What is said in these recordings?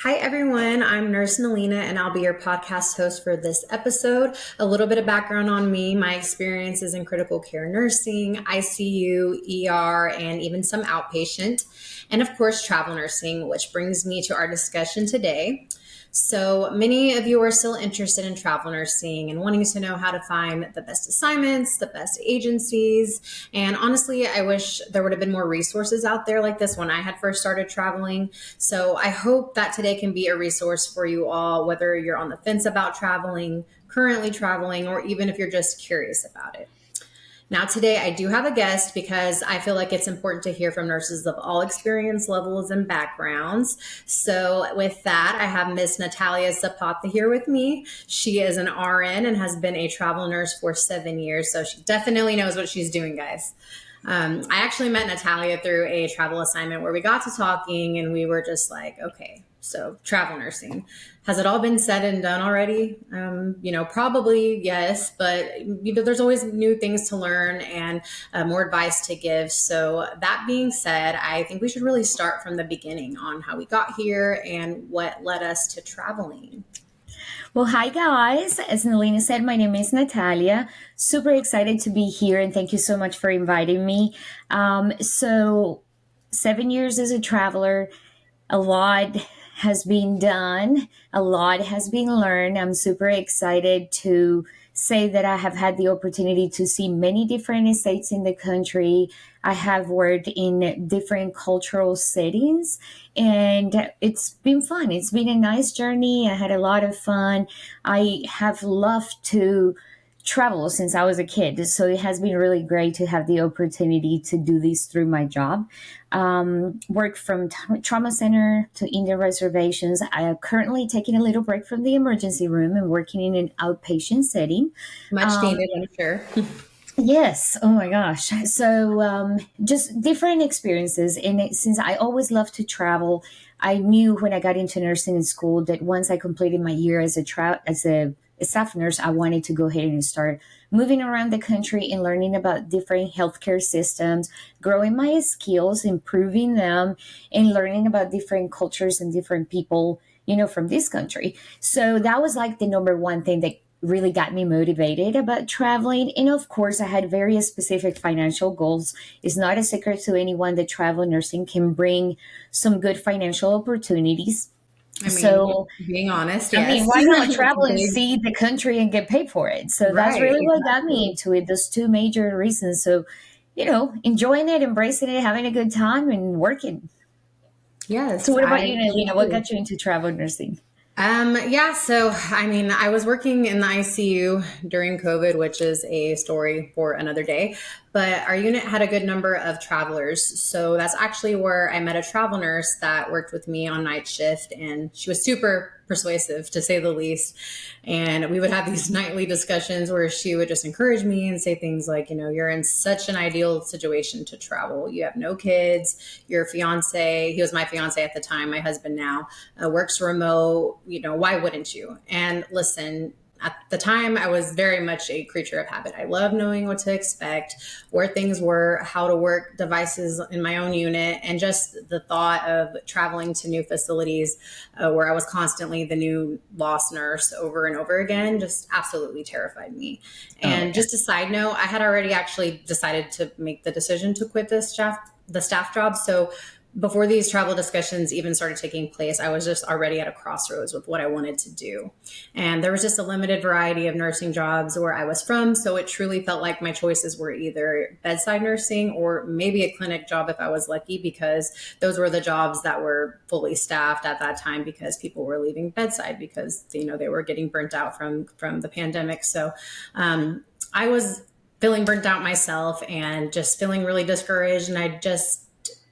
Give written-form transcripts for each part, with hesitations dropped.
Hi, everyone. I'm Nurse Nalina, and I'll be your podcast host for this episode. A little bit of background on me, my experiences in critical care nursing, ICU, ER, and even some outpatient, and of course, travel nursing, which brings me to our discussion today. So many of you are still interested in travel nursing and wanting to know how to find the best assignments, the best agencies. And honestly, I wish there would have been more resources out there like this when I had first started traveling. So I hope that today can be a resource for you all, whether you're on the fence about traveling, currently traveling, or even if you're just curious about it. Now, today I do have a guest because I feel like it's important to hear from nurses of all experience levels and backgrounds. So with that, I have Miss Natalia Zapata here with me. She is an RN and has been a travel nurse for 7 years. So she definitely knows what she's doing, guys. I actually met Natalia through a travel assignment where we got to talking and we were just like, okay, so travel nursing. Has it all been said and done already? Probably yes, but there's always new things to learn and more advice to give. So that being said, I think we should really start from the beginning on how we got here and what led us to traveling. Well, hi guys. As Nalina said, my name is Natalia. Super excited to be here and thank you so much for inviting me. So 7 years as a traveler, a lot has been done, a lot has been learned. I'm super excited to say that I have had the opportunity to see many different states in the country. I have worked in different cultural settings and it's been fun. It's been a nice journey. I had a lot of fun. I have loved to travel since I was a kid. So it has been really great to have the opportunity to do this through my job. Work from trauma center to Indian reservations. I am currently taking a little break from the emergency room and working in an outpatient setting. Much needed, I'm sure. Yes. Oh my gosh. So just different experiences. And since I always love to travel, I knew when I got into nursing in school that once I completed my year as a staff nurse, I wanted to go ahead and start moving around the country and learning about different healthcare systems, growing my skills, improving them, and learning about different cultures and different people, from this country. So that was like the number one thing that really got me motivated about traveling. And of course, I had very specific financial goals. It's not a secret to anyone that travel nursing can bring some good financial opportunities. I mean, So, being honest, I mean, yes. why not travel and Big. see the country and get paid for it? So that's Right, really what got me exactly. into it. Those two major reasons. So, enjoying it, embracing it, having a good time, and working. So, Yes, what about I you, Nalina? What agree. got you into travel nursing? Yeah, so I mean, I was working in the ICU during COVID, which is a story for another day. But our unit had a good number of travelers. So that's actually where I met a travel nurse that worked with me on night shift. And she was super persuasive, to say the least. And we would have these nightly discussions where she would just encourage me and say things like, you're in such an ideal situation to travel. You have no kids, your fiance, he was my fiance at the time, my husband now, works remote, why wouldn't you? And listen, at the time, I was very much a creature of habit. I love knowing what to expect, where things were, how to work devices in my own unit, and just the thought of traveling to new facilities where I was constantly the new lost nurse over and over again just absolutely terrified me. Oh, And yeah. just a side note, I had already actually decided to make the decision to quit the staff job. So before these travel discussions even started taking place, I was just already at a crossroads with what I wanted to do. And there was just a limited variety of nursing jobs where I was from. So it truly felt like my choices were either bedside nursing or maybe a clinic job if I was lucky, because those were the jobs that were fully staffed at that time because people were leaving bedside because, they were getting burnt out from the pandemic. So I was feeling burnt out myself and just feeling really discouraged. And I just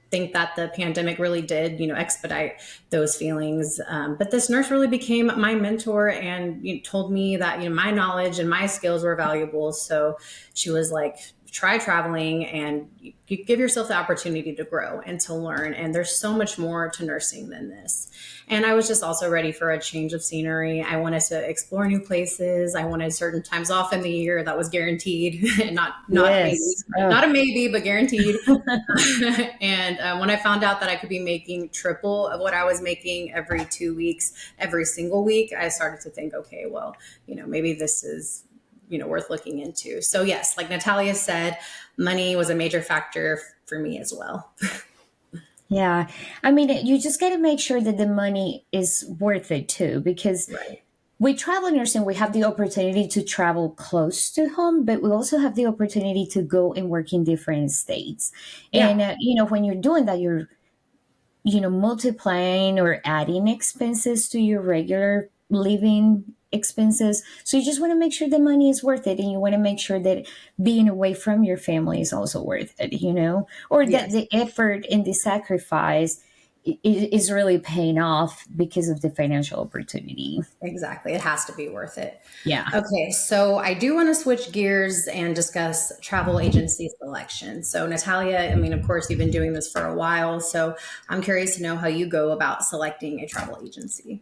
think that the pandemic really did, expedite those feelings. But this nurse really became my mentor and told me that, my knowledge and my skills were valuable. So she was like, try traveling and you give yourself the opportunity to grow and to learn. And there's so much more to nursing than this. And I was just also ready for a change of scenery. I wanted to explore new places. I wanted certain times off in the year that was guaranteed and not maybe, Yes. Oh. not a maybe, but guaranteed. And when I found out that I could be making triple of what I was making every 2 weeks, every single week, I started to think, okay, well, maybe this is, worth looking into. So yes, like Natalia said, money was a major factor for me as well. Yeah. I mean, you just got to make sure that the money is worth it too, because Right. with travel nursing, we have the opportunity to travel close to home, but we also have the opportunity to go and work in different states. Yeah. And, when you're doing that, you're, multiplying or adding expenses to your regular living expenses. So you just want to make sure the money is worth it. And you want to make sure that being away from your family is also worth it, or that Yes. the effort and the sacrifice is really paying off because of the financial opportunity. Exactly. It has to be worth it. Yeah. Okay, so I do want to switch gears and discuss travel agency selection. So, Natalia, I mean, of course, you've been doing this for a while. So, I'm curious to know how you go about selecting a travel agency.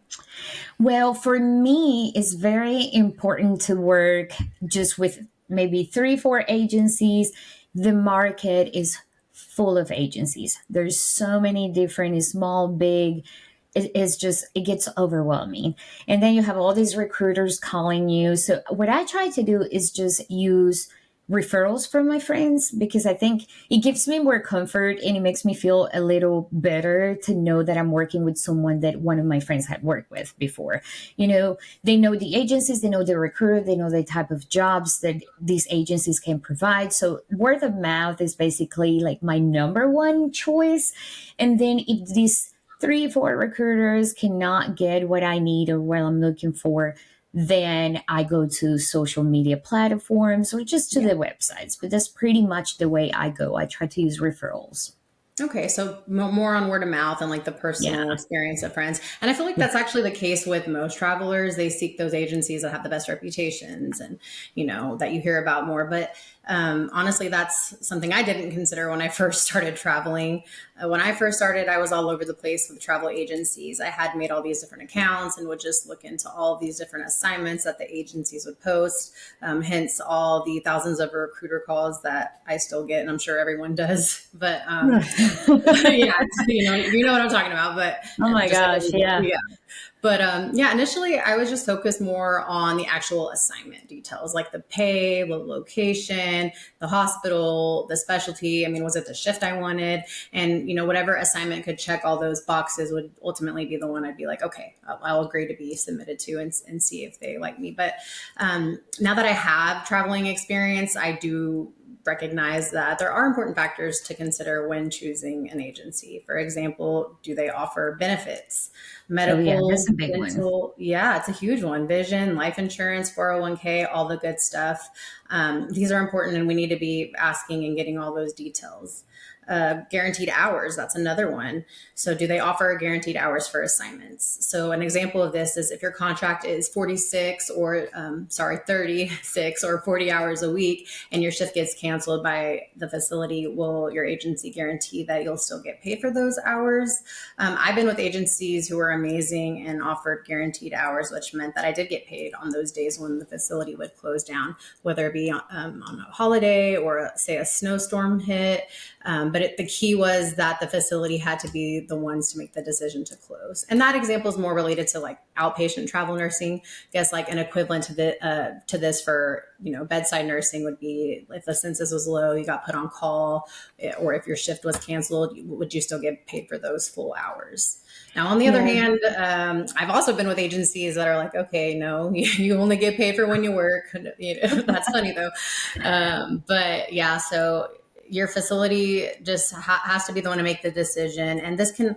Well, for me, it's very important to work just with maybe 3, 4 agencies. The market is full of agencies. There's so many different, small, big. It's just, it gets overwhelming. And then you have all these recruiters calling you. So, what I try to do is just use referrals from my friends, because I think it gives me more comfort and it makes me feel a little better to know that I'm working with someone that one of my friends had worked with before. They know the agencies, they know the recruiter, they know the type of jobs that these agencies can provide. So word of mouth is basically like my number one choice. And then if these 3, 4 recruiters cannot get what I need or what I'm looking for, then I go to social media platforms or just to Yeah. the websites. But that's pretty much the way I go. I try to use referrals. Okay, so more on word of mouth and like the Yeah. personal experience of friends. And I feel like that's actually the case with most travelers. They seek those agencies that have the best reputations and, that you hear about more. But honestly, that's something I didn't consider when I first started traveling. When I first started, I was all over the place with travel agencies. I had made all these different accounts and would just look into all of these different assignments that the agencies would post. Hence all the thousands of recruiter calls that I still get, and I'm sure everyone does. But yeah, you know what I'm talking about. But Oh my just like gosh. Yeah. yeah. But yeah, initially I was just focused more on the actual assignment details, like the pay, the location, the hospital, the specialty. I mean, was it the shift I wanted? And, whatever assignment could check all those boxes would ultimately be the one I'd be like, okay, I'll agree to be submitted to and see if they like me. But now that I have traveling experience, I do recognize that there are important factors to consider when choosing an agency. For example, do they offer benefits? Oh yeah, Medical, that's a big one. dental, yeah, it's a huge one. Vision, life insurance, 401k, all the good stuff. These are important and we need to be asking and getting all those details. Guaranteed hours, that's another one. So do they offer guaranteed hours for assignments? So an example of this is if your contract is 36 or 36 or 40 hours a week and your shift gets canceled by the facility, will your agency guarantee that you'll still get paid for those hours? I've been with agencies who were amazing and offered guaranteed hours, which meant that I did get paid on those days when the facility would close down, whether it be on a holiday or say a snowstorm hit. But the key was that the facility had to be the ones to make the decision to close. And that example is more related to like outpatient travel nursing. I guess like an equivalent to this for, bedside nursing would be if the census was low, you got put on call, or if your shift was canceled, would you still get paid for those full hours? Now, on the other Yeah. hand, I've also been with agencies that are like, okay, no, you only get paid for when you work. That's funny though. But yeah, so your facility just has to be the one to make the decision. And this can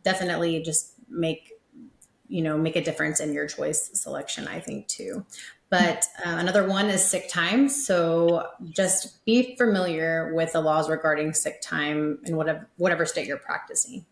definitely just make a difference in your choice selection, I think too. But another one is sick time. So just be familiar with the laws regarding sick time in whatever state you're practicing.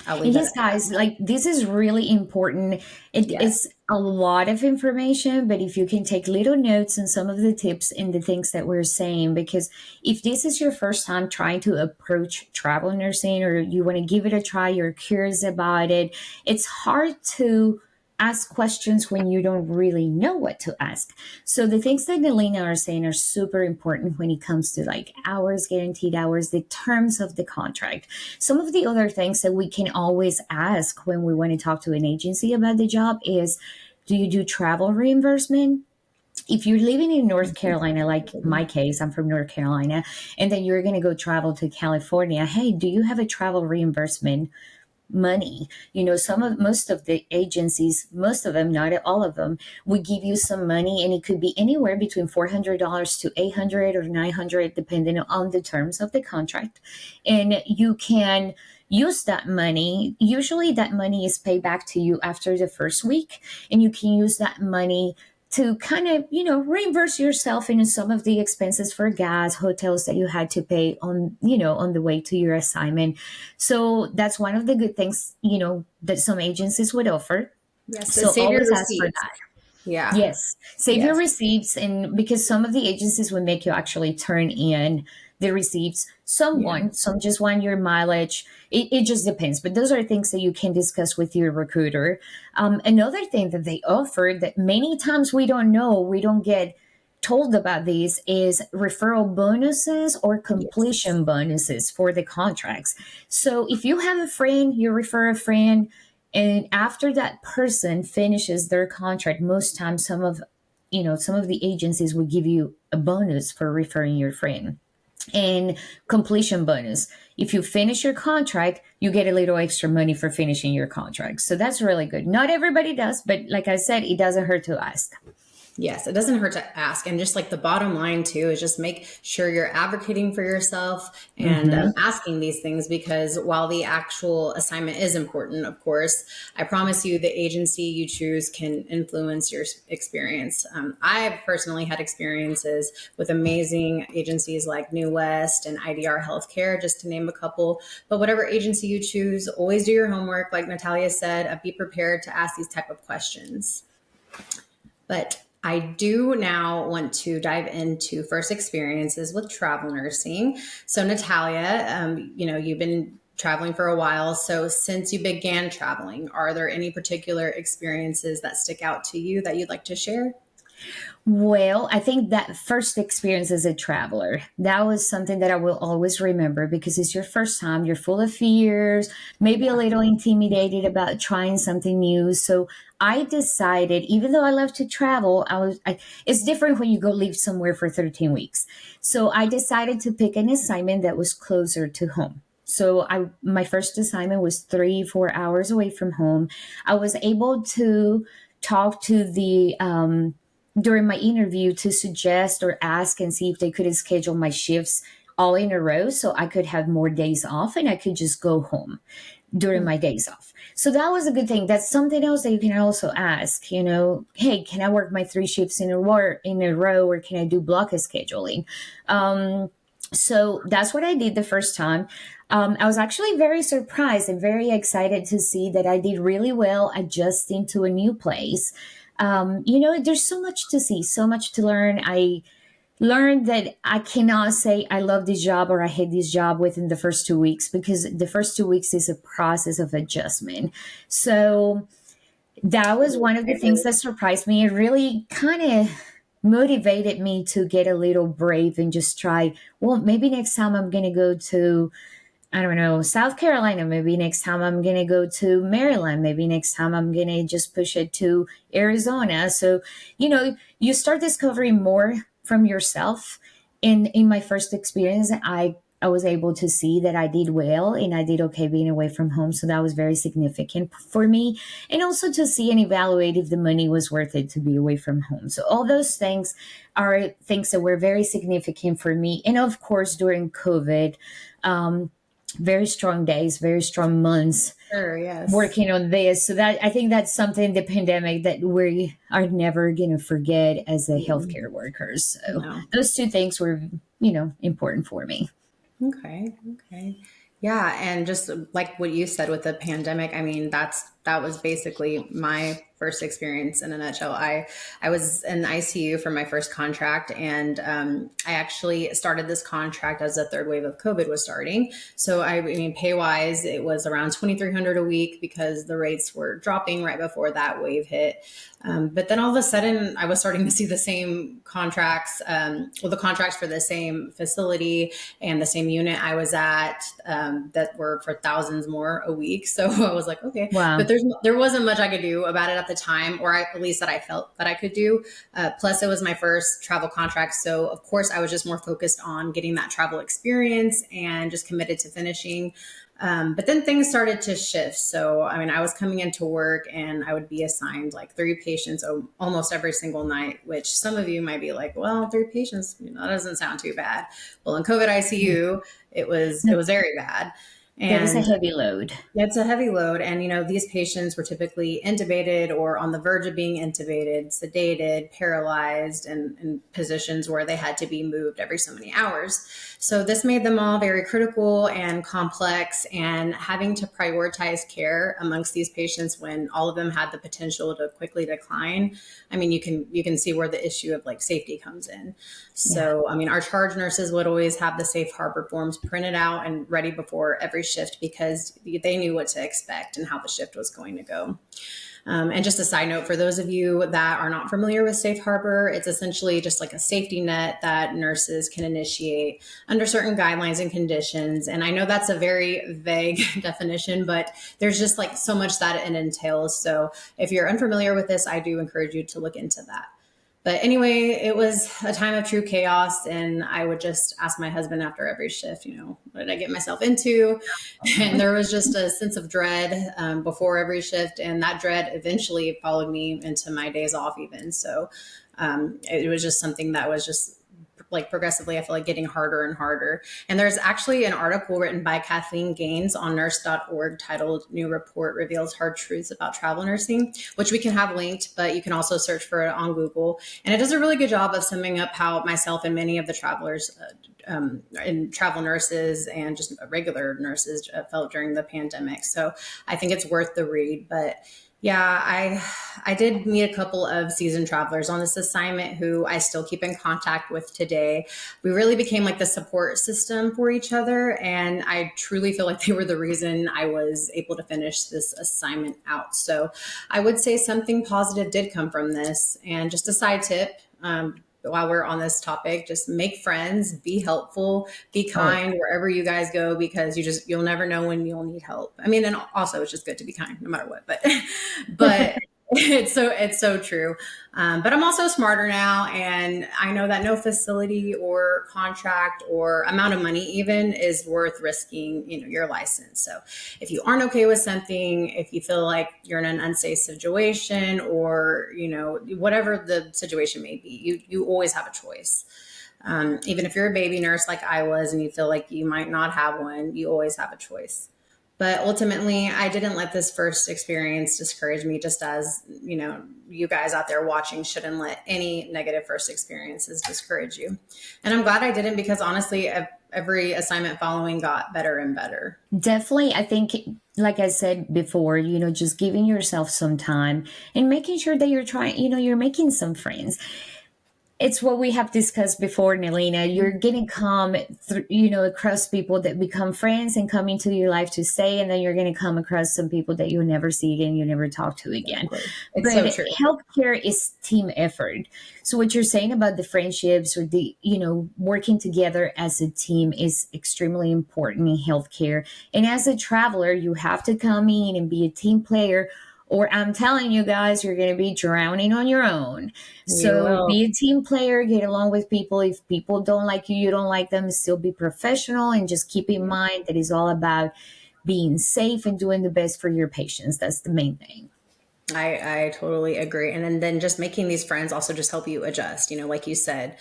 I'll leave And that yes, at guys, like this is really important. It yes. is a lot of information, but if you can take little notes on some of the tips and the things that we're saying, because if this is your first time trying to approach travel nursing or you want to give it a try, you're curious about it, it's hard to ask questions when you don't really know what to ask. So the things that Nalina are saying are super important when it comes to like hours, guaranteed hours, the terms of the contract. Some of the other things that we can always ask when we want to talk to an agency about the job is, do you do travel reimbursement? If you're living in North Carolina, like my case, I'm from North Carolina, and then you're going to go travel to California, hey, do you have a travel reimbursement money? You know, most of the agencies, most of them, not all of them, would give you some money, and it could be anywhere between $400 to 800 or 900, depending on the terms of the contract. And you can use that money. Usually that money is paid back to you after the first week, and you can use that money to kind of, reimburse yourself in some of the expenses for gas, hotels that you had to pay on, on the way to your assignment. So that's one of the good things, that some agencies would offer. Yes. So So save your always ask for receipts. that. Yeah. Yes, save your Yes. receipts, and because some of the agencies will make you actually turn in the receipts. Yeah. Some just want your mileage. It just depends, but those are things that you can discuss with your recruiter. Another thing that they offer that many times we don't know, we don't get told about these, is referral bonuses or Yes. completion bonuses for the contracts. So if you have a friend, you refer a friend, and after that person finishes their contract, most times some of the agencies will give you a bonus for referring your friend. And completion bonus, if you finish your contract, you get a little extra money for finishing your contract. So that's really good. Not everybody does, but like I said, it doesn't hurt to ask. Yes, it doesn't hurt to ask. And just like the bottom line, too, is just make sure you're advocating for yourself and Mm-hmm. asking these things, because while the actual assignment is important, of course, I promise you the agency you choose can influence your experience. I've personally had experiences with amazing agencies like New West and IDR Healthcare, just to name a couple. But whatever agency you choose, always do your homework. Like Natalia said, be prepared to ask these type of questions. But I do now want to dive into first experiences with travel nursing. So, Natalia, you've been traveling for a while. So, since you began traveling, are there any particular experiences that stick out to you that you'd like to share? Well, I think that first experience as a traveler, that was something that I will always remember because it's your first time. You're full of fears, maybe a Yeah. little intimidated about trying something new. So I decided, even though I love to travel, it's different when you go live somewhere for 13 weeks. So I decided to pick an assignment that was closer to home. So my first assignment was 3, 4 hours away from home. I was able to talk to the during my interview to suggest or ask and see if they could schedule my shifts all in a row so I could have more days off and I could just go home during my days off. So that was a good thing. That's something else that you can also ask, hey, can I work my 3 shifts in a row, or can I do block scheduling? So that's what I did the first time. I was actually very surprised and very excited to see that I did really well adjusting to a new place. There's so much to see, so much to learn. I learned that I cannot say I love this job or I hate this job within the first 2 weeks, because the first 2 weeks is a process of adjustment. So that was one of the things that surprised me. It really kind of motivated me to get a little brave and just try, well, maybe next time I'm going to go to, I don't know, South Carolina. Maybe next time I'm going to go to Maryland. Maybe next time I'm going to just push it to Arizona. So, you start discovering more from yourself. In my first experience, I was able to see that I did well and I did okay being away from home. So that was very significant for me. And also to see and evaluate if the money was worth it to be away from home. So all those things are things that were very significant for me. And of course, during COVID, very strong days, very strong months Sure. Yes. working on this. So that I think that's something, the pandemic, that we are never going to forget as a Mm, healthcare workers. So no. those two things were, important for me. Okay. Okay. Yeah, and just like what you said with the pandemic, I mean, that was basically my first experience in a nutshell. I was in ICU for my first contract, and I actually started this contract as the third wave of COVID was starting. So I mean, pay wise, it was around 2,300 a week because the rates were dropping right before that wave hit. But then all of a sudden, I was starting to see the same contracts, the contracts for the same facility and the same unit I was at, that were for thousands more a week. So I was like, okay, but Wow. there wasn't much I could do about it at the time, or at least that I felt that I could do. Plus, it was my first travel contract, so of course I was just more focused on getting that travel experience and just committed to finishing. But then things started to shift. So, I mean, I was coming into work and I would be assigned like three patients almost every single night, which some of you might be like, well, three patients, that doesn't sound too bad. Well, in COVID ICU, it No, was very bad. that is a And heavy load. it's a heavy load. And, these patients were typically intubated or on the verge of being intubated, sedated, paralyzed, and in positions where they had to be moved every so many hours. So this made them all very critical and complex, and having to prioritize care amongst these patients when all of them had the potential to quickly decline. I mean, you can see where the issue of like safety comes in. Yeah. So, I mean, our charge nurses would always have the safe harbor forms printed out and ready before every shift because they knew what to expect and how the shift was going to go. And just a side note for those of you that are not familiar with Safe Harbor, it's essentially just like a safety net that nurses can initiate under certain guidelines and conditions. And I know that's a very vague definition, but there's just like so much that it entails. So if you're unfamiliar with this, I do encourage you to look into that. But anyway, it was a time of true chaos. And I would just ask my husband after every shift, what did I get myself into? And there was just a sense of dread before every shift. And that dread eventually followed me into my days off, even. So it was just something that was just like progressively, I feel like getting harder and harder. And there's actually an article written by Kathleen Gaines on Nurse.org titled New Report Reveals Hard Truths About Travel Nursing, which we can have linked, but you can also search for it on Google. And it does a really good job of summing up how myself and many of the travelers and travel nurses and just regular nurses felt during the pandemic. So I think it's worth the read. But yeah, I did meet a couple of seasoned travelers on this assignment who I still keep in contact with today. We really became like the support system for each other, and I truly feel like they were the reason I was able to finish this assignment out. So I would say something positive did come from this. And just a side tip, while we're on this topic, just make friends, be helpful, be Oh, yeah. kind wherever you guys go, because you'll never know when you'll need help. I mean, and also it's just good to be kind no matter what, but it's so true. But I'm also smarter now, and I know that no facility or contract or amount of money even is worth risking, your license. So if you aren't okay with something, if you feel like you're in an unsafe situation, or whatever the situation may be, you always have a choice. Even if you're a baby nurse like I was and you feel like you might not have one, you always have a choice. But ultimately, I didn't let this first experience discourage me, just as, you guys out there watching shouldn't let any negative first experiences discourage you. And I'm glad I didn't, because honestly, every assignment following got better and better. Definitely, I think, like I said before, just giving yourself some time and making sure that you're trying, you're making some friends. It's what we have discussed before, Nalina. You're going to come through, across people that become friends and come into your life to stay. And then you're going to come across some people that you'll never see again, you never talk to again. Exactly. It's so But true. healthcare is team effort. So what you're saying about the friendships or the, working together as a team is extremely important in healthcare. And as a traveler, you have to come in and be a team player, or I'm telling you guys, you're going to be drowning on your own. You So will. be a team player, get along with people. If people don't like you, you don't like them, still be professional, and just keep in mind that it's all about being safe and doing the best for your patients. That's the main thing. I totally agree. And then just making these friends also just help you adjust, like you said,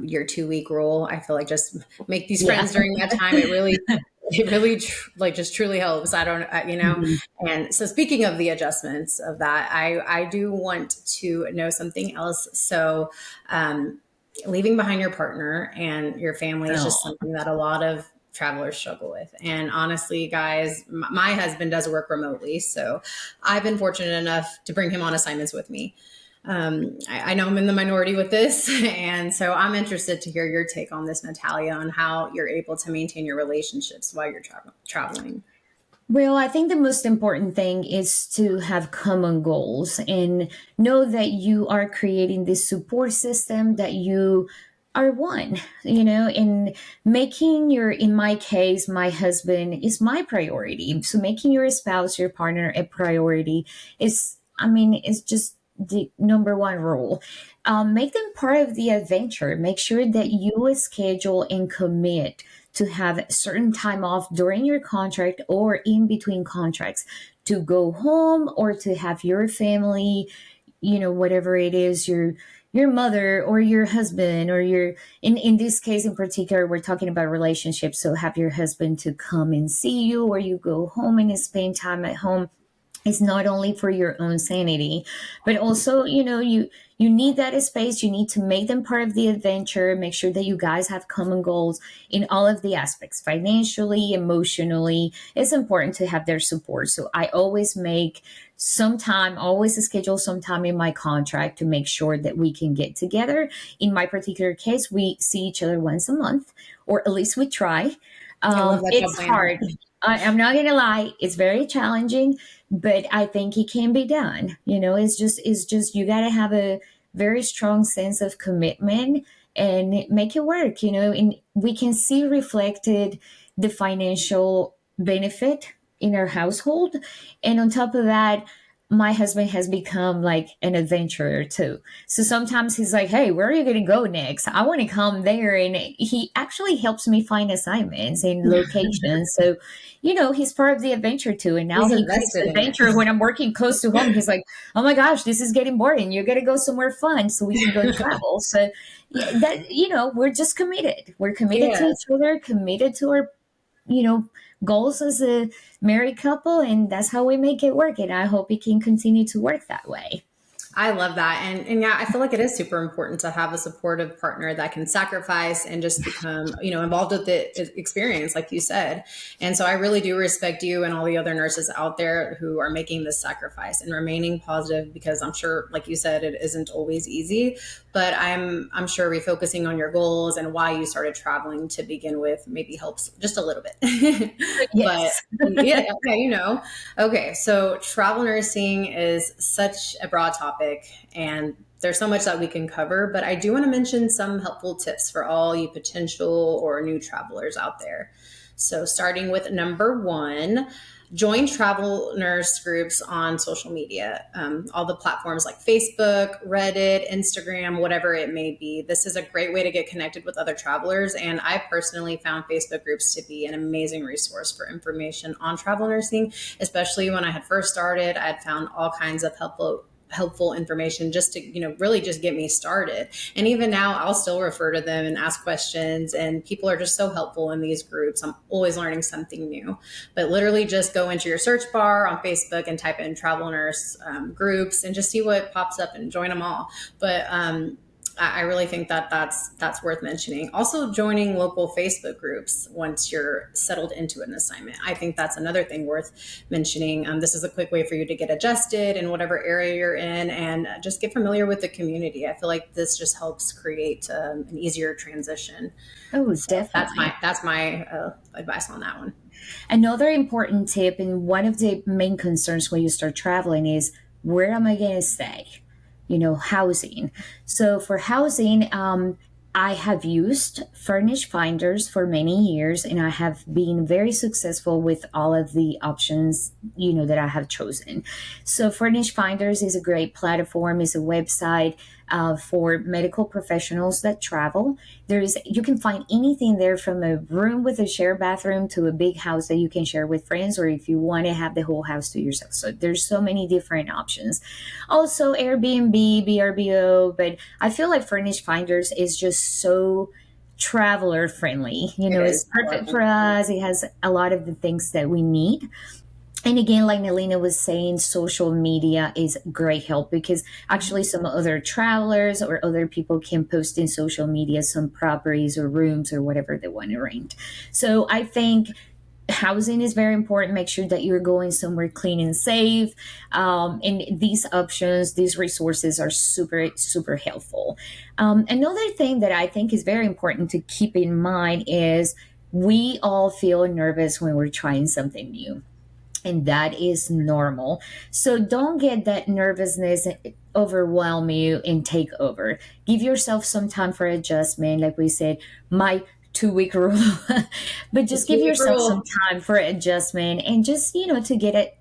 your 2 week rule. I feel like just make these Yeah. friends during that time. Like just truly helps. I don't, Mhm. and so speaking of the adjustments of that, I do want to know something else. So, leaving behind your partner and your family is just Oh, something that a lot of travelers struggle with. And honestly, guys, my husband does work remotely, so I've been fortunate enough to bring him on assignments with me. I know I'm in the minority with this, and so I'm interested to hear your take on this, Natalia, on how you're able to maintain your relationships while you're traveling. Well, I think the most important thing is to have common goals and know that you are creating this support system, that you are one, and making in my case, my husband is my priority. So making your spouse, your partner a priority is just the number one rule. Make them part of the adventure. Make sure that you schedule and commit to have certain time off during your contract or in between contracts to go home or to have your family, whatever it is, your mother or your husband or in this case in particular, we're talking about relationships. So have your husband to come and see you, or you go home and spend time at home. It's not only for your own sanity, but also, you need that space. You need to make them part of the adventure. Make sure that you guys have common goals in all of the aspects, financially, emotionally. It's important to have their support. So I always always schedule some time in my contract to make sure that we can get together. In my particular case, we see each other once a month, or at least we try. I love that It's hard. I'm not going to lie. It's very challenging, but I think it can be done. It's just you got to have a very strong sense of commitment and make it work. And we can see reflected the financial benefit in our household, and on top of that, my husband has become like an adventurer too. So sometimes he's like, "Hey, where are you going to go next? I want to come there." And he actually helps me find assignments and locations. So, he's part of the adventure too. And now He's he craves invested in it. adventure when I'm working close to home. He's like, "Oh my gosh, this is getting boring. You got to go somewhere fun so we can go travel." So yeah, we're just committed. We're committed to Yes. each other, committed to our, you know, goals as a married couple, and that's how we make it work. And I hope it can continue to work that way. I love that. And yeah, I feel like it is super important to have a supportive partner that can sacrifice and just become, involved with the experience, like you said. And so I really do respect you and all the other nurses out there who are making this sacrifice and remaining positive, because I'm sure, like you said, it isn't always easy, but I'm sure refocusing on your goals and why you started traveling to begin with maybe helps just a little bit. But Yes. yeah, okay, okay. So travel nursing is such a broad topic, and there's so much that we can cover, but I do want to mention some helpful tips for all you potential or new travelers out there. So starting with number one, join travel nurse groups on social media, all the platforms like Facebook, Reddit, Instagram, whatever it may be. This is a great way to get connected with other travelers. And I personally found Facebook groups to be an amazing resource for information on travel nursing, especially when I had first started. I had found all kinds of helpful information just to really just get me started. And even now I'll still refer to them and ask questions, and people are just so helpful in these groups. I'm always learning something new. But literally just go into your search bar on Facebook and type in travel nurse groups and just see what pops up and join them all. But I really think that that's worth mentioning. Also, joining local Facebook groups once you're settled into an assignment. I think that's another thing worth mentioning. This is a quick way for you to get adjusted in whatever area you're in and just get familiar with the community. I feel like this just helps create an easier transition. Oh, So definitely. that's my advice on that one. Another important tip, and one of the main concerns when you start traveling, is where am I going to stay? Housing. So for housing, I have used Furnished Finders for many years, and I have been very successful with all of the options, that I have chosen. So Furnished Finders is a great platform, is a website for medical professionals that travel. You can find anything there, from a room with a shared bathroom to a big house that you can share with friends, or if you want to have the whole house to yourself. So there's so many different options. Also Airbnb, VRBO, but I feel like Furnished Finders is just so traveler friendly. It It's is. perfect for us. It has a lot of the things that we need. And again, like Nalina was saying, social media is great help because actually some other travelers or other people can post in social media some properties or rooms or whatever they want to rent. So I think housing is very important. Make sure that you're going somewhere clean and safe. And these options, these resources are super, super helpful. Another thing that I think is very important to keep in mind is we all feel nervous when we're trying something new, and that is normal. So don't get that nervousness overwhelm you and take over. Give yourself some time for adjustment. Like we said, my 2 week rule, but The just give 2 week yourself some rule. time for adjustment and just, to get it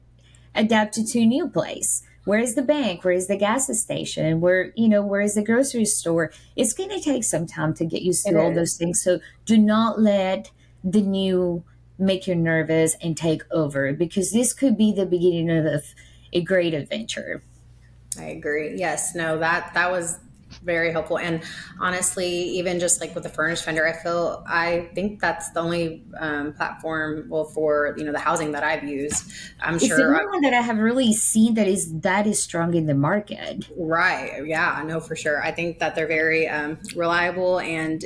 adapted to a new place. Where is the bank? Where is the gas station? Where is the grocery store? It's going to take some time to get used It to all is. those things. So do not let the new make you nervous and take over, because this could be the beginning of a great adventure. I agree. Yes, no, that was very helpful. And honestly, even just like with the Furnished Finder, I think that's the only platform, well, for the housing that I've used. I'm It's the sure. only one that I have really seen that is strong in the market. Right. Yeah, I know for sure. I think that they're very reliable, and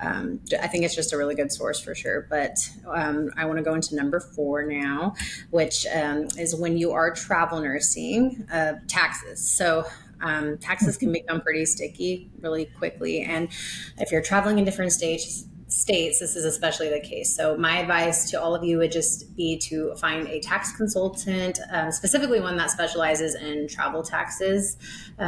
I think it's just a really good source for sure. But I want to go into number 4 now, which is when you are travel nursing, taxes. So taxes can become pretty sticky really quickly, and if you're traveling in different states, this is especially the case. So my advice to all of you would just be to find a tax consultant, specifically one that specializes in travel taxes,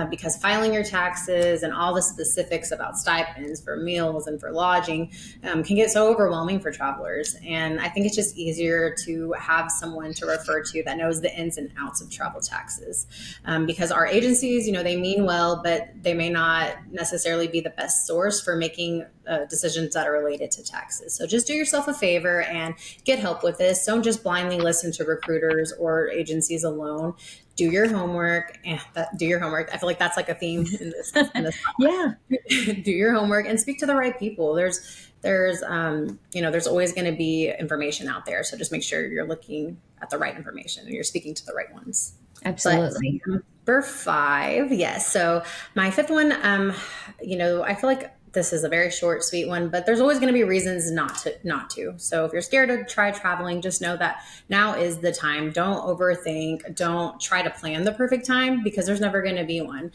because filing your taxes and all the specifics about stipends for meals and for lodging can get so overwhelming for travelers. And I think it's just easier to have someone to refer to that knows the ins and outs of travel taxes, because our agencies, they mean well, but they may not necessarily be the best source for making decisions that are related to taxes. So just do yourself a favor and get help with this. Don't just blindly listen to recruiters or agencies alone. Do your homework. Do your homework. I feel like that's like a theme in this Yeah. do your homework and speak to the right people. There's always going to be information out there. So just make sure you're looking at the right information and you're speaking to the right ones. But Absolutely. number 5, yes. So my 5th one, I feel like this is a very short, sweet one, but there's always going to be reasons not to. So if you're scared to try traveling, just know that now is the time. Don't overthink. Don't try to plan the perfect time, because there's never going to be one.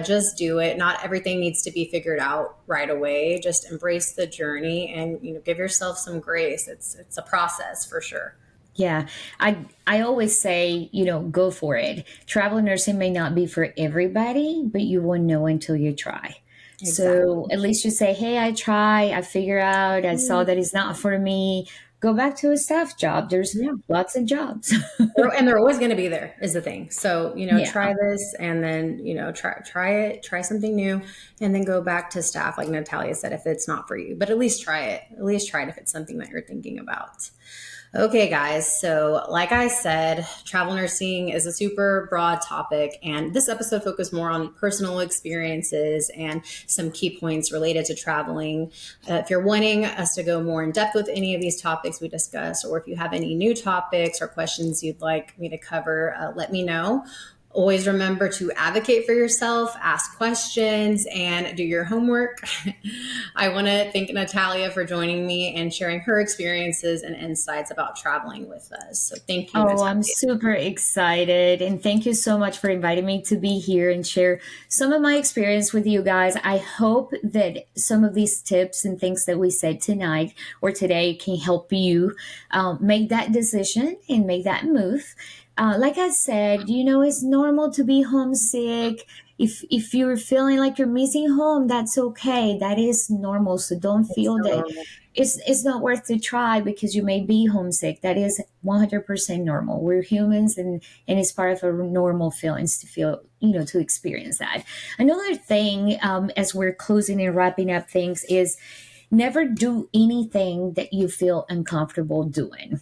Just do it. Not everything needs to be figured out right away. Just embrace the journey and give yourself some grace. It's a process for sure. Yeah, I always say, go for it. Travel nursing may not be for everybody, but you won't know until you try. So Exactly. at least you say, hey, I try, I figure out, I saw that it's not for me. Go back to a staff job. There's Yeah. lots of jobs. And they're always going to be there is the thing. So, Yeah. try this, and then, try something new, and then go back to staff. Like Natalia said, if it's not for you, but at least try it. At least try it if it's something that you're thinking about. Okay, guys. So, like I said, travel nursing is a super broad topic, and this episode focused more on personal experiences and some key points related to traveling. If you're wanting us to go more in depth with any of these topics we discussed, or if you have any new topics or questions you'd like me to cover, let me know. Always remember to advocate for yourself, ask questions, and do your homework. I want to thank Natalia for joining me and sharing her experiences and insights about traveling with us. So thank you, Oh, I'm Natalia. super excited. And thank you so much for inviting me to be here and share some of my experience with you guys. I hope that some of these tips and things that we said tonight or today can help you make that decision and make that move. Like I said, it's normal to be homesick. If you're feeling like you're missing home, that's okay. That is normal. So don't It's feel so that normal. it's not worth to try because you may be homesick. That is 100% normal. We're humans, and it's part of our normal feelings to feel, to experience that. Another thing, as we're closing and wrapping up things, is never do anything that you feel uncomfortable doing.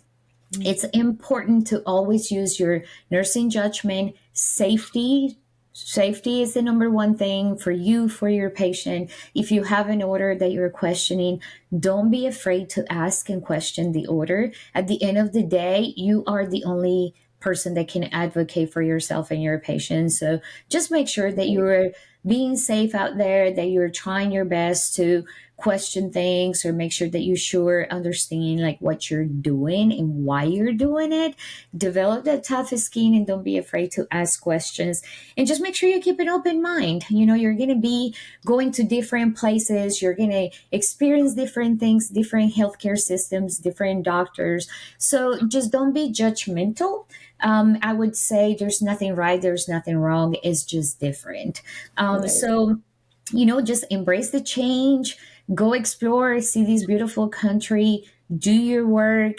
It's important to always use your nursing judgment. Safety Safety is the number one thing for you, for your patient. If you have an order that you're questioning, don't be afraid to ask and question the order. At the end of the day, you are the only person that can advocate for yourself and your patient. So just make sure that you're being safe out there, that you're trying your best to question things, or make sure that you sure understand like what you're doing and why you're doing it. Develop that tough skin and don't be afraid to ask questions, and just make sure you keep an open mind. You're going to be going to different places, you're going to experience different things, different healthcare systems, different doctors. So just don't be judgmental. I would say there's nothing right, there's nothing wrong, it's just different. Right. So just embrace the change, go explore, see this beautiful country, do your work,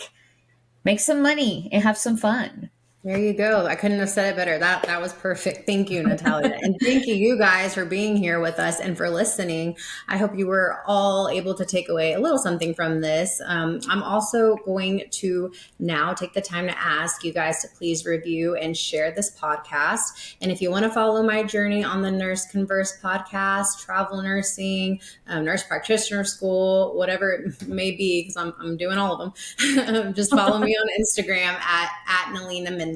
make some money, and have some fun. There you go. I couldn't have said it better. That was perfect. Thank you, Natalia. And thank you guys for being here with us and for listening. I hope you were all able to take away a little something from this. I'm also going to now take the time to ask you guys to please review and share this podcast. And if you want to follow my journey on the Nurse Converse podcast, travel nursing, nurse practitioner school, whatever it may be, because I'm doing all of them, just follow me on Instagram at Nalina Mendez.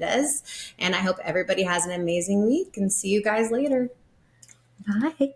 And I hope everybody has an amazing week and see you guys later. Bye.